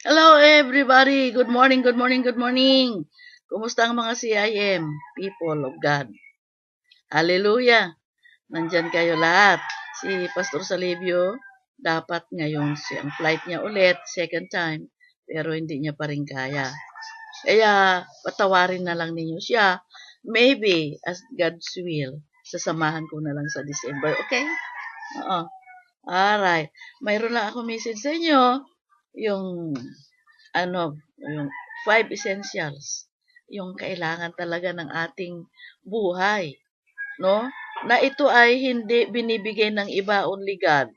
Hello everybody! Good morning, good morning, good morning! Kumusta ang mga CIM? People of God. Hallelujah! Nandyan kayo lahat. Si Pastor Salivio, dapat ngayon ang flight niya ulit, second time, pero hindi niya pa rin kaya. Kaya patawarin na lang ninyo siya. Maybe, as God's will, sasamahan ko na lang sa December. Okay? Oo. Alright. Mayroon lang ako message sa inyo. Yung yung 5 essentials, yung kailangan talaga ng ating buhay, no? Na ito ay hindi binibigay ng iba, only God,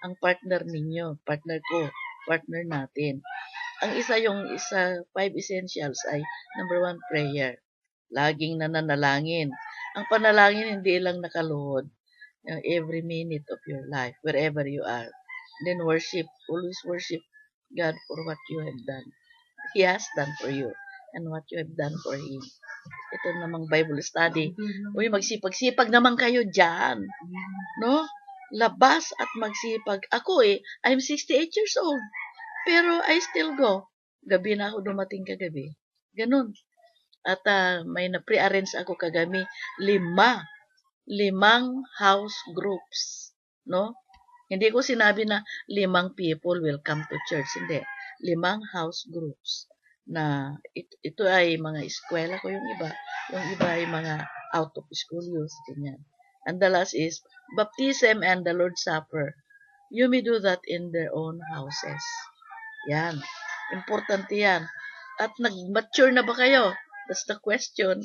ang partner ninyo, partner ko, partner natin. Yung 5 essentials ay, number 1, prayer. Laging nananalangin. Ang panalangin hindi lang nakaluhod, every minute of your life, wherever you are. Then worship, always worship God for what you have done. He has done for you and what you have done for Him. Ito namang Bible study. Uy, magsipag-sipag naman kayo dyan. No? Labas at magsipag. Ako I'm 68 years old. Pero I still go. Gabi na ako dumating kagabi. Ganun. At may na-pre-arrange ako kagabi. 5 house groups. No? Hindi ko sinabi na 5 people will come to church. Hindi. 5 house groups na ito ay mga eskwela ko yung iba. Yung iba ay mga out of school youth. Ganyan. And the last is baptism and the Lord's Supper. You may do that in their own houses. Yan. Importante yan. At nag-mature na ba kayo? That's the question.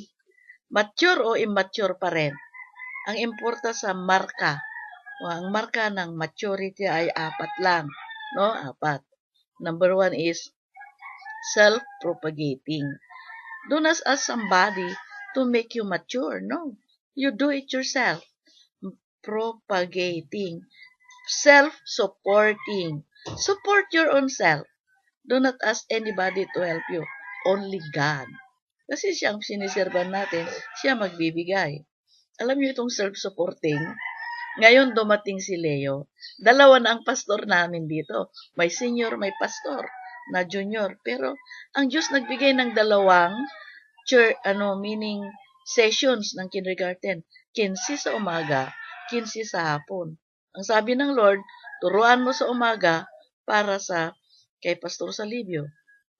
Mature o immature pa rin? Ang importa sa marka. Ang marka ng maturity ay 4 lang. No? 4. Number 1 is self-propagating. Do not ask somebody to make you mature. No. You do it yourself. Propagating. Self-supporting. Support your own self. Do not ask anybody to help you. Only God. Kasi siya ang siniserban natin, siya magbibigay. Alam niyo itong self-supporting? Ngayon dumating si Leo. 2 na ang pastor namin dito. May senior, may pastor na junior. Pero ang Diyos nagbigay ng 2 meaning sessions ng kindergarten. 15 sa umaga, 15 sa hapon. Ang sabi ng Lord, turuan mo sa umaga para kay Pastor Salivio.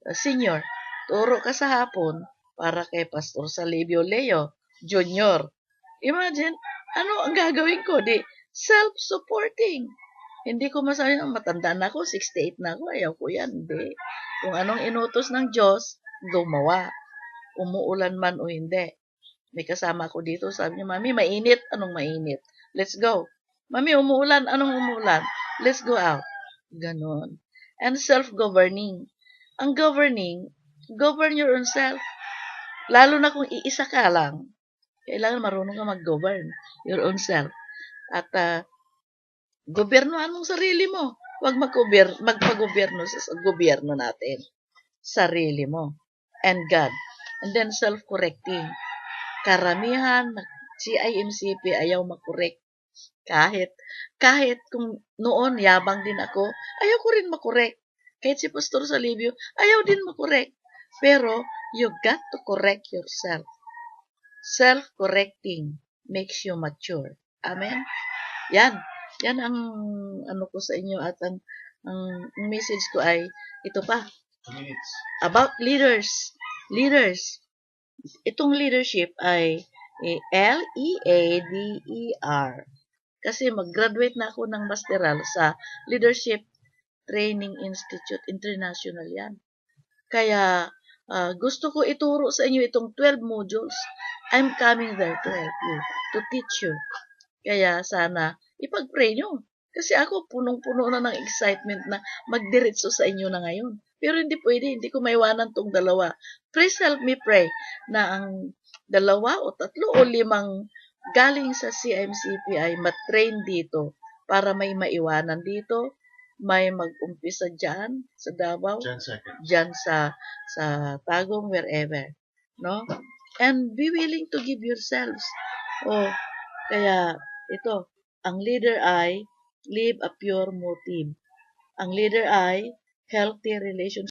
Senior, turo ka sa hapon para kay Pastor Salivio Leo, junior. Imagine, ano ang gagawin ko? Self-supporting. Hindi ko masabi, matanda na ako, 68 na ako, ayaw ko yan. Hindi. Kung anong inutos ng Diyos, gumawa. Umuulan man o hindi. May kasama ko dito, sabi niya, Mami, mainit. Anong mainit? Let's go. Mami, umuulan. Anong umuulan? Let's go out. Ganon. And self-governing. Ang governing, govern your own self. Lalo na kung iisa ka lang. Kailangan marunong ka mag-govern your own self. At gobernoan mong sarili mo. Huwag magpagobyerno sa gobyerno natin. Sarili mo. And God. And then self-correcting. Karamihan, CIMCP ayaw makorek. Kahit kung noon yabang din ako, ayaw ko rin makorek. Kahit si Pastor Salivio, ayaw din makorek. Pero, you got to correct yourself. Self-correcting makes you mature. Amen? Yan. Yan ang ano ko sa inyo at ang message ko ay ito pa. About leaders. Leaders. Itong leadership ay LEADER. Kasi mag-graduate na ako ng masteral sa Leadership Training Institute International yan. Kaya gusto ko ituro sa inyo itong 12 modules. I'm coming there to help you, to teach you. Kaya sana ipag-pray nyo. Kasi ako punong-puno na ng excitement na magdiretso sa inyo na ngayon. Pero hindi pwede, hindi ko maiwanan tong 2. Please help me pray na ang 2 o 3 o 5 galing sa CIMCP ay matrain dito para may maiwanan dito, may mag-umpisa dyan sa Davao, dyan sa Tagum, wherever. No? And be willing to give yourselves. Kaya ito, ang leader ay live a pure motive. Ang leader ay healthy relationship.